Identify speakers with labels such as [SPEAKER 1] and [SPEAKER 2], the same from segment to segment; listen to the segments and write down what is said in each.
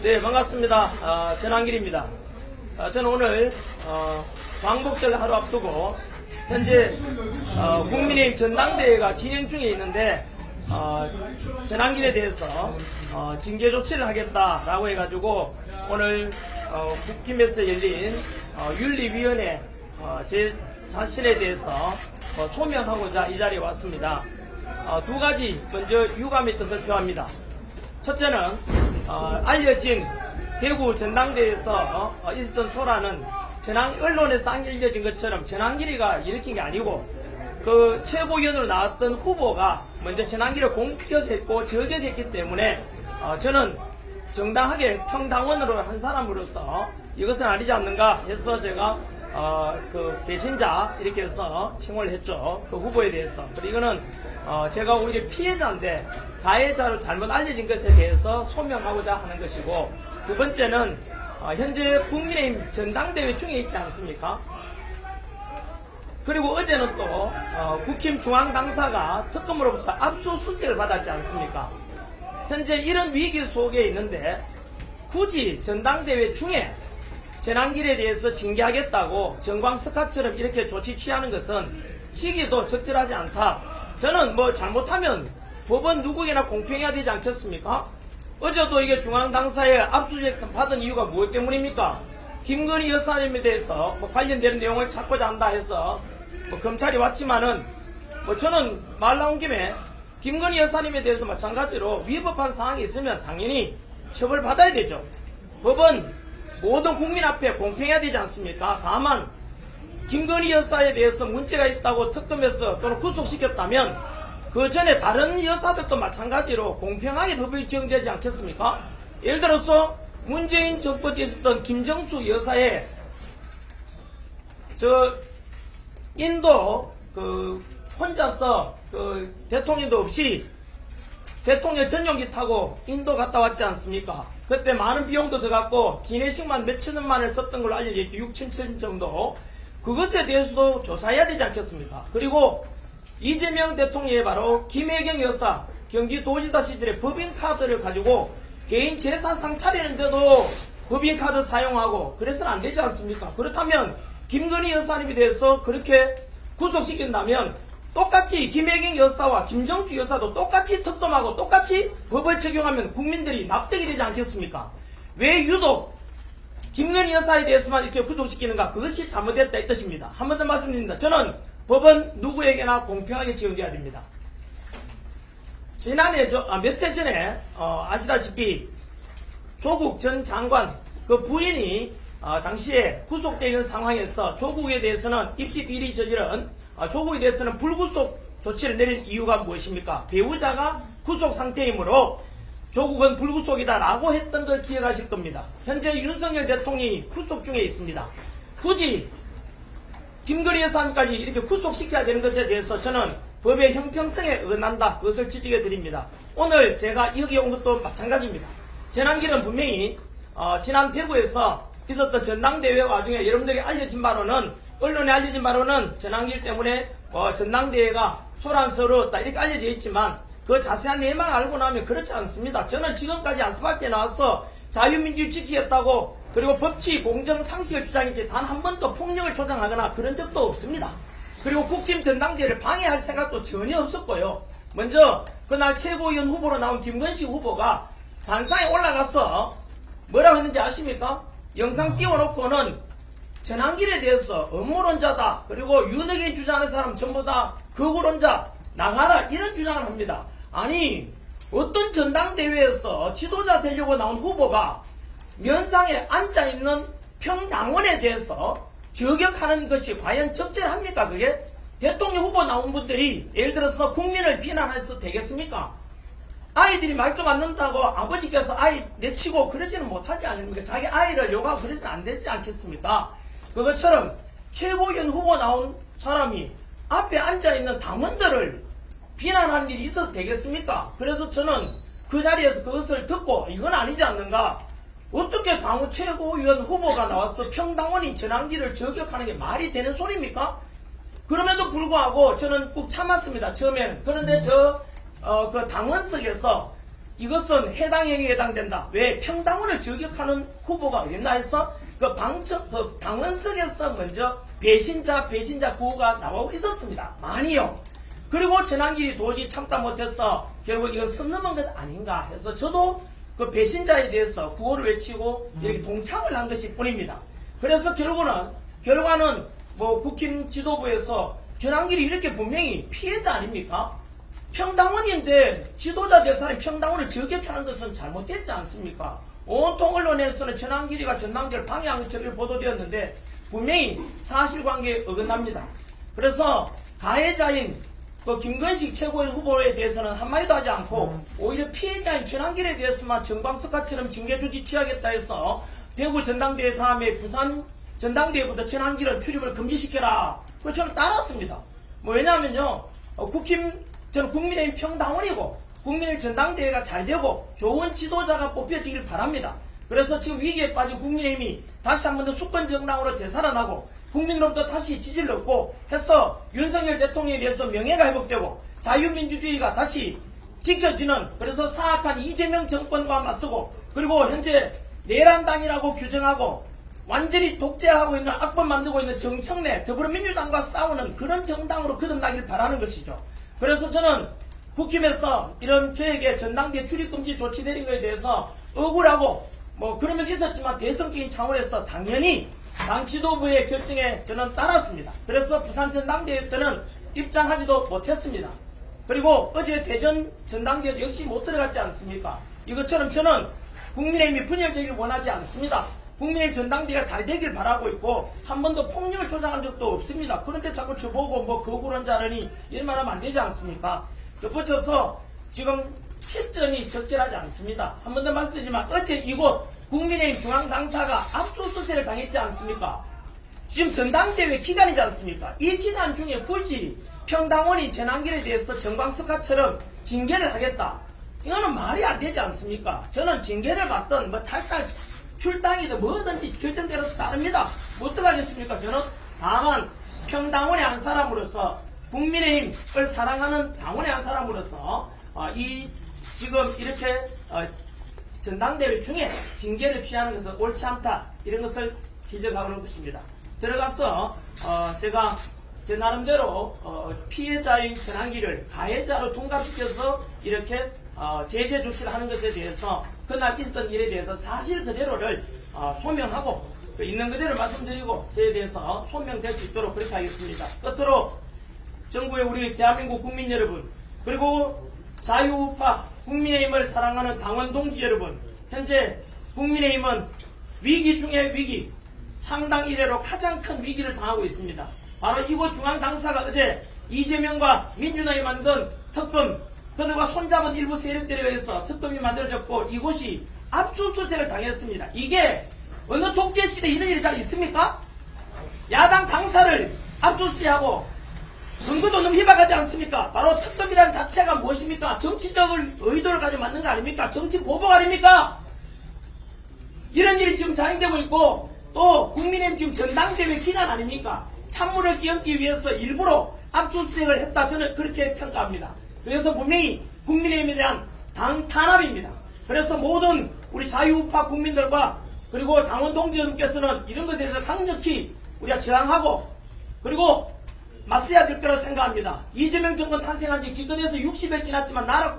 [SPEAKER 1] 네, 반갑습니다. 전한길입니다. 저는 오늘 광복절 하루 앞두고 현재 국민의힘 전당대회가 진행 중에 있는데 전한길에 대해서 징계 조치를 하겠다라고 해가지고 오늘 국힘에서 열린 윤리위원회 제 자신에 대해서 소명하고자 이 자리에 왔습니다. 두 가지 먼저 유감의 뜻을 표합니다. 첫째는 알려진 대구 전당대회에서 있었던 소란은 언론에서 알려진 것처럼 전한길이가 일으킨 게 아니고 그 최고위원으로 나왔던 후보가 먼저 전한길을 공격했고 저격했기 때문에 저는 정당하게 평당원으로 한 사람으로서 이것은 아니지 않는가 해서 제가 그 배신자 이렇게 해서 칭호를 했죠. 그 후보에 대해서. 그리고 이거는 제가 오히려 피해자인데 가해자로 잘못 알려진 것에 대해서 소명하고자 하는 것이고, 두 번째는 현재 국민의힘 전당대회 중에 있지 않습니까? 그리고 어제는 또 국힘 중앙당사가 특검으로부터 압수수색을 받았지 않습니까? 현재 이런 위기 속에 있는데 굳이 전당대회 중에 전한길에 대해서 징계하겠다고 정광석화처럼 이렇게 조치 취하는 것은 시기도 적절하지 않다. 저는 뭐 잘못하면 법은 누구에게나 공평해야 되지 않겠습니까? 어제도 이게 중앙당사에 압수수색 받은 이유가 무엇 때문입니까? 김건희 여사님에 대해서 관련되는 내용을 찾고자 한다 해서 검찰이 왔지만은 저는 말 나온 김에 김건희 여사님에 대해서 마찬가지로 위법한 사항이 있으면 당연히 처벌받아야 되죠. 법은 모든 국민 앞에 공평해야 되지 않습니까? 다만 김건희 여사에 대해서 문제가 있다고 특검에서 또는 구속시켰다면 그 전에 다른 여사들도 마찬가지로 공평하게 법이 적용되지 않겠습니까? 예를 들어서 문재인 정부 때 있었던 김정수 여사의 인도 혼자서 대통령도 없이 대통령 전용기 타고 인도 갔다 왔지 않습니까? 그때 많은 비용도 들어갔고 기내식만 몇천원만 원 썼던 걸로 알려져 있죠. 6, 7천 정도. 그것에 대해서도 조사해야 되지 않겠습니까? 그리고 이재명 대통령이 바로 김혜경 여사 경기도지사 시절에 법인카드를 가지고 개인 재산상 차리는데도 법인카드 사용하고 그래서는 안 되지 않습니까? 그렇다면 김건희 여사님에 대해서 그렇게 구속시킨다면 똑같이 김혜경 여사와 김정수 여사도 똑같이 특검하고 똑같이 법을 적용하면 국민들이 납득이 되지 않겠습니까? 왜 유독 김건희 여사에 대해서만 이렇게 구속시키는가? 그것이 잘못됐다 이 뜻입니다. 한 번 더 말씀드립니다. 저는 법은 누구에게나 공평하게 적용돼야 됩니다. 지난해 몇 해 전에 아시다시피 조국 전 장관 그 부인이 당시에 구속되어 있는 상황에서 조국에 대해서는 입시 비리 저지른 조국에 대해서는 불구속 조치를 내린 이유가 무엇입니까? 배우자가 구속 상태이므로 조국은 불구속이다 라고 했던 걸 기억하실 겁니다. 현재 윤석열 대통령이 구속 중에 있습니다. 굳이 김건희 여사님까지 이렇게 구속시켜야 되는 것에 대해서 저는 법의 형평성에 어긋난다. 그것을 지적해 드립니다. 오늘 제가 여기 온 것도 마찬가지입니다. 전한길은 분명히 지난 대구에서 있었던 전당대회 와중에 여러분들이 알려진 바로는 언론에 알려진 바로는 전한길 때문에 전당대회가 소란스러웠다 이렇게 알려져 있지만 그 자세한 내용만 알고 나면 그렇지 않습니다. 저는 지금까지 아스팔트에 나와서 자유민주주의 지키겠다고 그리고 법치 공정 상식을 주장했지 단 한 번도 폭력을 조장하거나 그런 적도 없습니다. 그리고 국힘 전당대회를 방해할 생각도 전혀 없었고요. 먼저 그날 최고위원 후보로 나온 김건식 후보가 단상에 올라가서 뭐라고 했는지 아십니까? 영상 띄워놓고는 전한길에 대해서 업무론자다. 그리고 윤핵인 주장하는 사람 전부 다 극우론자 나가라 이런 주장을 합니다. 아니 어떤 전당대회에서 지도자 되려고 나온 후보가 면상에 앉아있는 평당원에 대해서 저격하는 것이 과연 적절합니까? 그게 대통령 후보 나온 분들이 예를 들어서 국민을 비난해서 되겠습니까? 아이들이 말 좀 안 듣는다고 아버지께서 아이 내치고 그러지는 못하지 않습니까? 자기 아이를 욕하고 그러지는 안 되지 않겠습니까? 그것처럼 최고위원 후보 나온 사람이 앞에 앉아있는 당원들을 비난하는 일이 있어도 되겠습니까? 그래서 저는 그 자리에서 그것을 듣고 이건 아니지 않는가? 어떻게 강우 최고위원 후보가 나와서 평당원인 전한길을 저격하는 게 말이 되는 소리입니까? 그럼에도 불구하고 저는 꾹 참았습니다. 처음에는. 그런데 그 당원석에서 이것은 해당 행위에 해당된다. 왜? 평당원을 저격하는 후보가 어딨나 해서 그 당원석에서 먼저 배신자 구호가 나오고 있었습니다. 많이요. 그리고 전환길이 도저히 참다 못해서 결국 이건 선 넘은 것 아닌가 해서 저도 그 배신자에 대해서 구호를 외치고 이렇게 동참을 한 것일 뿐입니다. 그래서 결과는 뭐 국힘 지도부에서 전환길이 이렇게 분명히 피해자 아닙니까? 평당원인데 지도자 될 사람이 평당원을 저격하는 것은 잘못됐지 않습니까? 온통 언론에서는 전환길이가 전당대를 방해한 것처럼 보도되었는데 분명히 사실관계에 어긋납니다. 그래서 가해자인 그 김건식 최고위 후보에 대해서는 한마디도 하지 않고 오히려 피해자인 전환길에 대해서만 정광석화처럼 징계 조치 취하겠다 해서 대구 전당대회 다음에 부산 전당대회부터 전환길은 출입을 금지시켜라. 그래서 저는 따랐습니다. 왜냐하면요, 저는 국민의힘 평당원이고 국민의 전당대회가 잘 되고 좋은 지도자가 뽑혀지길 바랍니다. 그래서 지금 위기에 빠진 국민의힘이 다시 한 번 더 수권정당으로 되살아나고 국민으로부터 다시 지지를 얻고 해서 윤석열 대통령에 대해서도 명예가 회복되고 자유민주주의가 다시 지켜지는, 그래서 사악한 이재명 정권과 맞서고 그리고 현재 내란당이라고 규정하고 완전히 독재하고 있는 악법 만들고 있는 정청래 더불어민주당과 싸우는 그런 정당으로 거듭나길 바라는 것이죠. 그래서 저는 국힘에서 이런 저에게 전당대회 출입금지 조치 내린 것에 대해서 억울하고 뭐 그런 면이 있었지만 대성적인 차원에서 당연히 당 지도부의 결정에 저는 따랐습니다. 그래서 부산 전당대회 때는 입장하지도 못했습니다. 그리고 어제 대전 전당대회 역시 못 들어갔지 않습니까? 이것처럼 저는 국민의힘이 분열되기를 원하지 않습니다. 국민의힘 전당대회가 잘 되길 바라고 있고 한 번도 폭력을 조장한 적도 없습니다. 그런데 자꾸 저보고 뭐 거구론자라니 이런 말 하면 안 되지 않습니까? 덧붙여서 지금 시점이 적절하지 않습니다. 한 번 더 말씀드리지만 어제 이곳 국민의힘 중앙당사가 압수수색을 당했지 않습니까? 지금 전당대회 기간이지 않습니까? 이 기간 중에 굳이 평당원이 전환길에 대해서 정광석화처럼 징계를 하겠다. 이거는 말이 안 되지 않습니까? 저는 징계를 받든 뭐 탈당, 출당이든 뭐든지 결정대로 따릅니다. 뭐 어떡하겠습니까? 저는 다만 평당원의 한 사람으로서 국민의힘을 사랑하는 당원의 한 사람으로서 지금 이렇게 전당대회 중에 징계를 취하는 것은 옳지 않다, 이런 것을 지적하는 것입니다. 들어가서 제가 제 나름대로 피해자인 전환길을 가해자로 둔갑시켜서 이렇게 제재 조치를 하는 것에 대해서 그날 있었던 일에 대해서 사실 그대로를 소명하고 있는 그대로 말씀드리고 저에 대해서 소명될 수 있도록 그렇게 하겠습니다. 끝으로 전국의 우리 대한민국 국민 여러분, 그리고 자유우파 국민의힘을 사랑하는 당원 동지 여러분, 현재 국민의힘은 위기 중의 위기, 상당 이래로 가장 큰 위기를 당하고 있습니다. 바로 이곳 중앙당사가 어제 이재명과 민주당이 만든 특검, 그들과 손잡은 일부 세력들에 의해서 특검이 만들어졌고 이곳이 압수수색을 당했습니다. 이게 어느 독재시대에 이런 일이 잘 있습니까? 야당 당사를 압수수색하고 근거도 너무 희박하지 않습니까? 바로 특검이라는 자체가 무엇입니까? 정치적인 의도를 가지고 만든 거 아닙니까? 정치 보복 아닙니까? 이런 일이 지금 자행되고 있고 또 국민의힘 지금 전당대회 기간 아닙니까? 찬물을 끼얹기 위해서 일부러 압수수색을 했다, 저는 그렇게 평가합니다. 그래서 분명히 국민의힘에 대한 당 탄압입니다. 그래서 모든 우리 자유우파 국민들과 그리고 당원 동지들께서는 이런 것에 대해서 강력히 우리가 저항하고 그리고 맞서야 될 거라고 생각합니다. 이재명 정권 탄생한 지 기껏해서 60일 지났지만 나라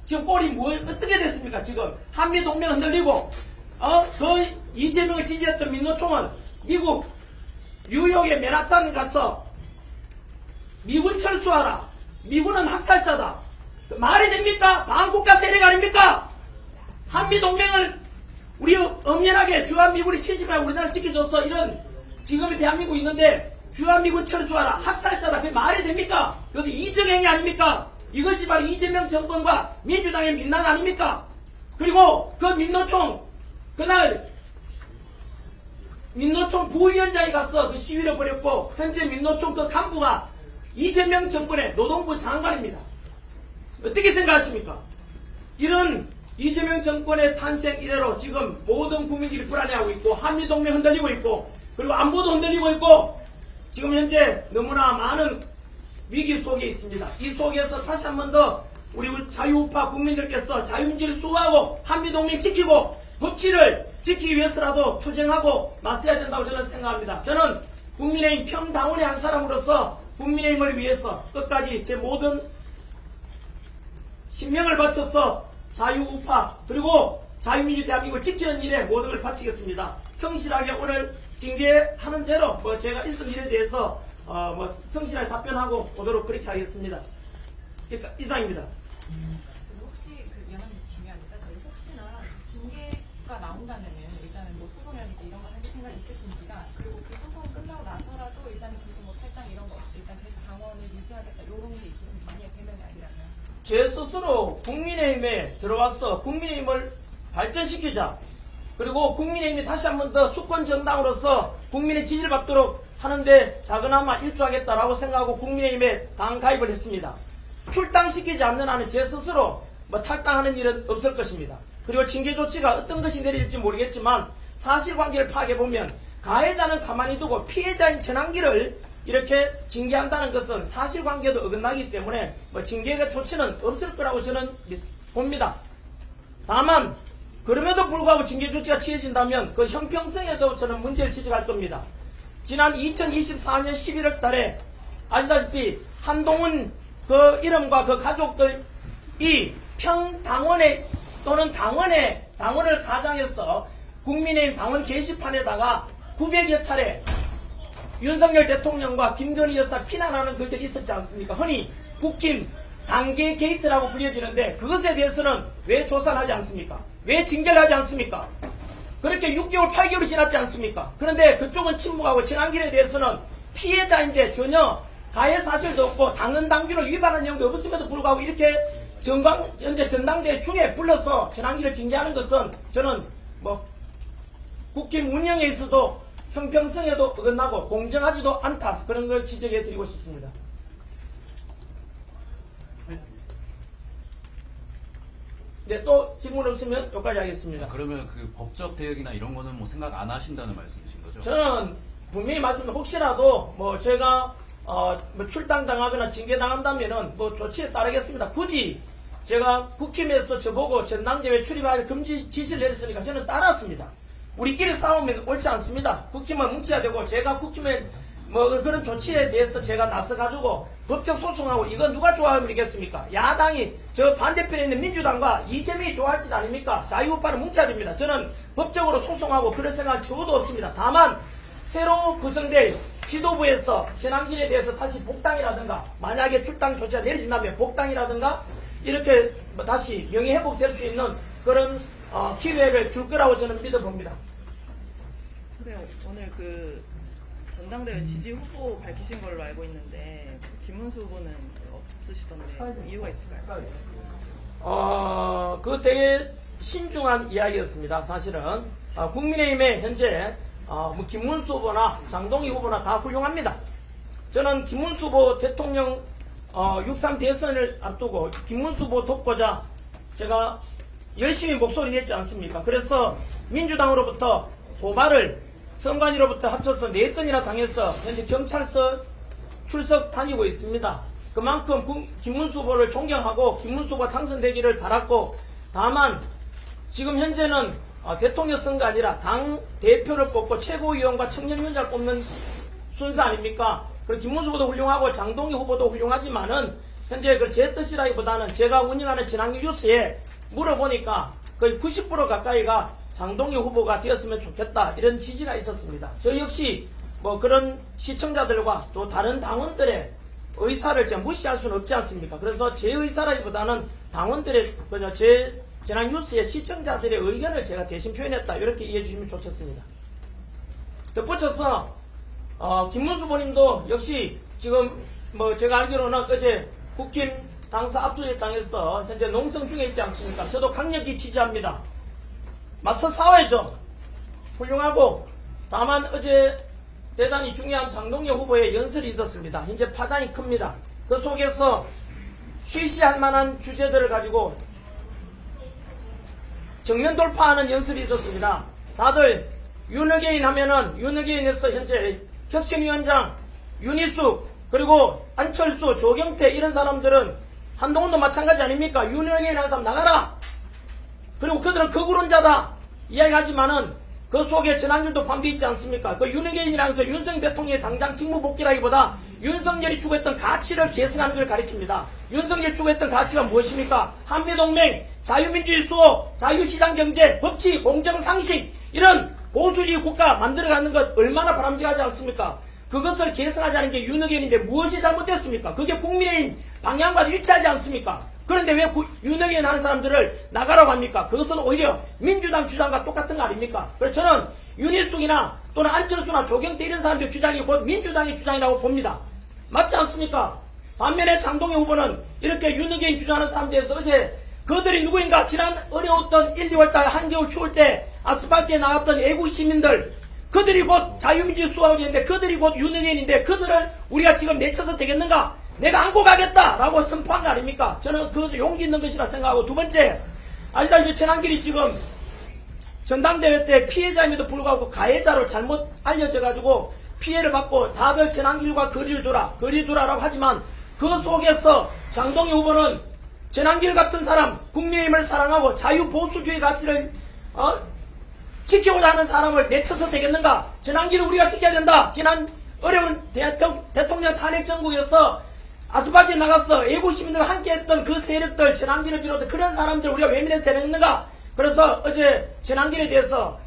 [SPEAKER 1] 지금 꼴이 어떻게 됐습니까? 지금 한미동맹 흔들리고 그 이재명을 지지했던 민노총은 미국 뉴욕의 맨하탄 가서 미군 철수하라, 미군은 학살자다, 말이 됩니까? 반국가 세력 아닙니까? 한미동맹을 우리 엄연하게 주한미군이 70년 우리나라 지켜줘서 이런 지금의 대한민국 있는데 주한미군 철수하라, 학살자다, 그게 말이 됩니까? 그것도 이적행위 아닙니까? 이것이 바로 이재명 정권과 민주당의 민난 아닙니까? 그리고 그 민노총, 그날 민노총 부위원장이 가서 그 시위를 벌였고 현재 민노총 그 간부가 이재명 정권의 노동부 장관입니다. 어떻게 생각하십니까? 이런 이재명 정권의 탄생 이래로 지금 모든 국민들이 불안해하고 있고 한미동맹 흔들리고 있고 그리고 안보도 흔들리고 있고 지금 현재 너무나 많은 위기 속에 있습니다. 이 속에서 다시 한 번 더 우리 자유우파 국민들께서 자유민주를 수호하고 한미동맹 지키고 법치를 지키기 위해서라도 투쟁하고 맞서야 된다고 저는 생각합니다. 저는 국민의힘 평당원의 한 사람으로서 국민의힘을 위해서 끝까지 제 모든 신명을 바쳐서 자유우파 그리고 자유민주 대한민국을 지키는 일에 모든 걸 바치겠습니다. 성실하게 오늘 징계하는 대로 제가 있은 일에 대해서 성실하게 답변하고 오도록 그렇게 하겠습니다. 그러니까 이상입니다.
[SPEAKER 2] 혹시 미안한데 중요하니까 저희 혹시나 징계가 나온다면은 일단은 뭐 소송이라든지 이런 거 하실 생각 있으신지가, 그리고 그 소송 끝나고 나서라도 일단은 무슨 뭐 탈당 이런 거 없이 일단 계속 당원을 유지하겠다 이런 게 있으신지, 만약에 제명이 아니라면.
[SPEAKER 1] 제 스스로 국민의힘에 들어와서 국민의힘을 발전시키자, 그리고 국민의힘이 다시 한 번 더 수권 정당으로서 국민의 지지를 받도록 하는데 작은아마 일조하겠다라고 생각하고 국민의힘에 당 가입을 했습니다. 출당시키지 않는 한은 제 스스로 탈당하는 일은 없을 것입니다. 그리고 징계 조치가 어떤 것이 내릴지 모르겠지만 사실관계를 파악해보면 가해자는 가만히 두고 피해자인 전환기를 이렇게 징계한다는 것은 사실관계도 어긋나기 때문에 징계 조치는 없을 거라고 저는 봅니다. 다만 그럼에도 불구하고 징계 조치가 취해진다면 그 형평성에도 저는 문제를 지적할 겁니다. 지난 2024년 11월 달에 아시다시피 한동훈 그 이름과 그 가족들이 평당원에 또는 당원을 가장해서 국민의힘 당원 게시판에다가 900여 차례 윤석열 대통령과 김건희 여사 비난하는 글들이 있었지 않습니까? 흔히 국힘 당계 게이트라고 불려지는데 그것에 대해서는 왜 조사를 하지 않습니까? 왜 징계를 하지 않습니까? 그렇게 6개월, 8개월이 지났지 않습니까? 그런데 그쪽은 침묵하고 진한길에 대해서는 피해자인데 전혀 가해 사실도 없고 당헌 당규를 위반한 내용도 없음에도 불구하고 이렇게 현재 전당대회 중에 불러서 진한길을 징계하는 것은 저는 국힘 운영에 있어도 형평성에도 어긋나고 공정하지도 않다, 그런 걸 지적해 드리고 싶습니다. 네, 또 질문 없으면 여기까지 하겠습니다.
[SPEAKER 3] 그러면 그 법적 대역이나 이런 거는 뭐 생각 안 하신다는 말씀이신 거죠?
[SPEAKER 1] 저는 분명히 말씀드립니다. 혹시라도 제가 출당당하거나 징계당한다면은 조치에 따르겠습니다. 굳이 제가 국힘에서 저보고 전당대회 출입할 금지 지시를 내렸으니까 저는 따랐습니다. 우리끼리 싸우면 옳지 않습니다. 국힘은 뭉쳐야 되고, 제가 국힘의 그런 조치에 대해서 제가 나서가지고 법적 소송하고, 이건 누가 좋아하겠습니까? 야당이 저 반대편에 있는 민주당과 이재명이 좋아할 짓 아닙니까? 자유우파는 뭉쳐야 됩니다. 저는 법적으로 소송하고 그럴 생각 적어도 없습니다. 다만 새로 구성될 지도부에서 전환길에 대해서 다시 복당이라든가, 만약에 출당 조치가 내려진다면 복당이라든가 이렇게 다시 명예회복될 수 있는 그런 기회를 줄 거라고 저는 믿어봅니다.
[SPEAKER 4] 네, 오늘 그 전당대회 지지 후보 밝히신 걸로 알고 있는데 김문수 후보는 없으시던데 이유가 있을까요?
[SPEAKER 1] 그 되게 신중한 이야기였습니다. 사실은 국민의힘에 현재 김문수 후보나 장동희 후보나 다 훌륭합니다. 저는 김문수 후보 대통령 6.3 대선을 앞두고 김문수 후보 돕고자 제가 열심히 목소리 냈지 않습니까? 그래서 민주당으로부터 도발을 선관위로부터 합쳐서 4건이나 당해서 현재 경찰서 출석 다니고 있습니다. 그만큼 김문수 후보를 존경하고 김문수 후보가 당선되기를 바랐고, 다만 지금 현재는 대통령 선거가 아니라 당 대표를 뽑고 최고위원과 청년위원장을 뽑는 순서 아닙니까? 그리고 김문수 후보도 훌륭하고 장동희 후보도 훌륭하지만은 현재 제 뜻이라기보다는 제가 운영하는 진한길 뉴스에 물어보니까 거의 90% 가까이가 장동희 후보가 되었으면 좋겠다, 이런 지지가 있었습니다. 저 역시 그런 시청자들과 또 다른 당원들의 의사를 제가 무시할 수는 없지 않습니까? 그래서 제 의사라기보다는 당원들의 제 재난 뉴스의 시청자들의 의견을 제가 대신 표현했다, 이렇게 이해해 주시면 좋겠습니다. 덧붙여서 김문수 후보님도 역시 지금 제가 알기로는 어제 국힘 당사 압수수색 당해서 현재 농성 중에 있지 않습니까? 저도 강력히 지지합니다. 맞서 싸워야죠. 훌륭하고, 다만 어제 대단히 중요한 장동희 후보의 연설이 있었습니다. 현재 파장이 큽니다. 그 속에서 쉬쉬할 만한 주제들을 가지고 정면 돌파하는 연설이 있었습니다. 다들 윤어게인 하면은 윤어게인에서 현재 혁신위원장 윤희숙, 그리고 안철수, 조경태 이런 사람들은 한동훈도 마찬가지 아닙니까? 윤영현이라는 사람 나가라. 그리고 그들은 거구론자다 이야기하지만은 그 속에 전환율도 포함되어 있지 않습니까? 그 윤영현이라는 사람 윤석열 대통령의 당장 직무복귀라기보다 윤석열이 추구했던 가치를 계승하는 걸 가리킵니다. 윤석열이 추구했던 가치가 무엇입니까? 한미동맹, 자유민주주의 수호, 자유시장경제, 법치, 공정상식 이런 보수주의 국가 만들어가는 것 얼마나 바람직하지 않습니까? 그것을 계승하자는 게 윤석열인데 무엇이 잘못됐습니까? 그게 국민의힘 방향과도 일치하지 않습니까? 그런데 왜 윤석열 하는 사람들을 나가라고 합니까? 그것은 오히려 민주당 주장과 똑같은 거 아닙니까? 그래서 저는 윤희숙이나 또는 안철수나 조경태 이런 사람들 주장이 곧 민주당의 주장이라고 봅니다. 맞지 않습니까? 반면에 장동영 후보는 이렇게 윤석열 주장하는 사람들에 대해서 어제 그들이 누구인가 지난 어려웠던 1, 2월달 한겨울 추울 때 아스팔트에 나왔던 애국 시민들 그들이 곧 자유민주 수호하겠는데 그들이 곧 윤석열인데 그들을 우리가 지금 내쳐서 되겠는가? 내가 안고 가겠다라고 선포한 거 아닙니까? 저는 그것도 용기 있는 것이라 생각하고 두 번째 아시다시피 전한길이 지금 전당대회 때 피해자임에도 불구하고 가해자로 잘못 알려져가지고 피해를 받고 다들 전한길과 거리를 두라라고 하지만 그 속에서 장동영 후보는 전한길 같은 사람 국민의힘을 사랑하고 자유보수주의 가치를 지키고자 하는 사람을 내쳐서 되겠는가? 전한길을 우리가 지켜야 된다. 지난 어려운 대통령 탄핵 정국에서 아스팔트에 나가서 애국시민들과 함께했던 그 세력들 전한길을 비롯해 그런 사람들 우리가 외면해서 되겠는가? 그래서 어제 전한길에 대해서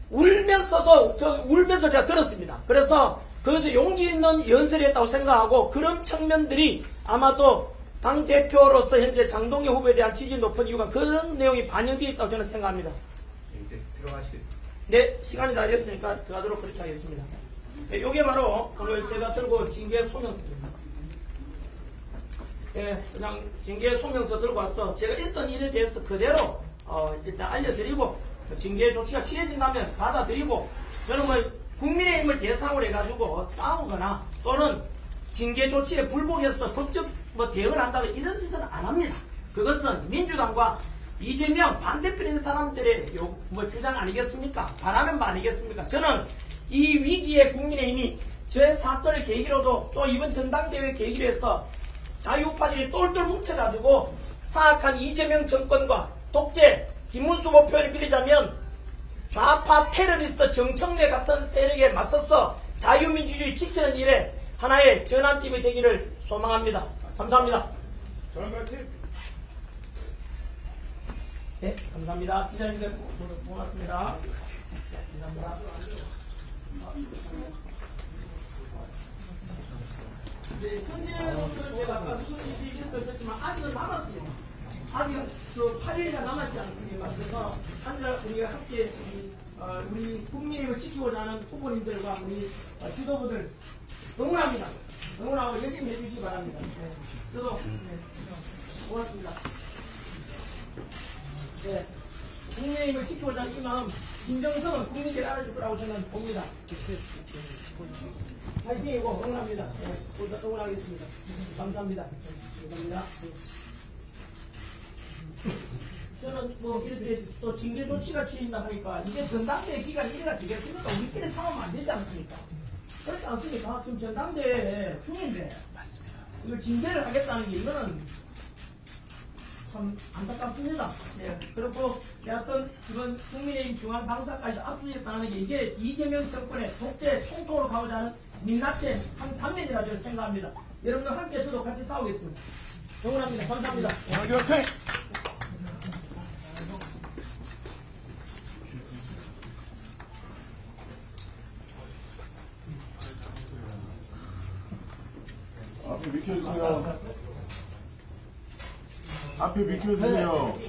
[SPEAKER 1] 울면서 제가 들었습니다. 그래서 그것도 용기 있는 연설이었다고 생각하고 그런 측면들이 아마도 당대표로서 현재 장동영 후보에 대한 지지 높은 이유가 그런 내용이 반영되어 있다고 저는 생각합니다.
[SPEAKER 5] 이제 들어가시겠습니다.
[SPEAKER 1] 네, 시간이 다 됐으니까 들어가도록 그렇게 하겠습니다. 네, 요게 바로 오늘 제가 들고 징계 소명서입니다. 예, 그냥 징계 소명서 들고 와서 제가 있던 일에 대해서 그대로 일단 알려드리고 징계 조치가 취해진다면 받아들이고 저는 뭐 국민의힘을 대상으로 해가지고 싸우거나 또는 징계 조치에 불복해서 법적 대응을 한다고 이런 짓은 안 합니다. 그것은 민주당과 이재명 반대편인 사람들의 주장 아니겠습니까? 바라는 바 아니겠습니까? 저는 이 위기에 국민의힘이 제 사건을 계기로도 또 이번 전당대회 계기로 해서 자유우파들이 똘똘 뭉쳐가지고 사악한 이재명 정권과 독재 김문수 후보 표현을 빌리자면 좌파 테러리스트 정청래 같은 세력에 맞서서 자유민주주의 지키는 일에 하나의 전환점이 되기를 소망합니다. 감사합니다. 네, 감사합니다. 기자님들 고맙습니다. 감사합니다. 네, 현재로서는 제가 아까 수시 얘기도 했지만 아직은 남았습니다. 아직은 그 8일이나 남았지 않습니까? 그래서 우리가 함께 우리 국민을 지키고자 하는 후보님들과 우리 지도부들 응원합니다. 응원하고 열심히 해주시기 바랍니다. 네, 저도 고맙습니다. 네, 국민의힘을 지키고자 하는 이 마음 진정성은 국민들이 알아줄 거라고 저는 봅니다. 파이팅이고 응원합니다. 네, 응원하겠습니다. 감사합니다. 감사합니다. 저는 뭐 이렇게 또 징계 조치가 취해진다 하니까 이게 전당대회 기간이 이래가 되겠습니까? 우리끼리 싸우면 안 되지 않습니까? 그렇지 않습니까? 지금 전당대회 중인데 이걸 징계를 하겠다는 게 이거는 참 안타깝습니다. 네. 그리고 여하튼 이번 국민의힘 중앙당사까지 압수수색당하는 게 이게 이재명 정권의 독재 총통으로 가고자 하는 민낯의 한 단면이라 저는 생각합니다. 여러분들 함께 저도 같이 싸우겠습니다. 응원합니다. 감사합니다.
[SPEAKER 6] 앞에 비켜주세요. 앞에 비켜주세요.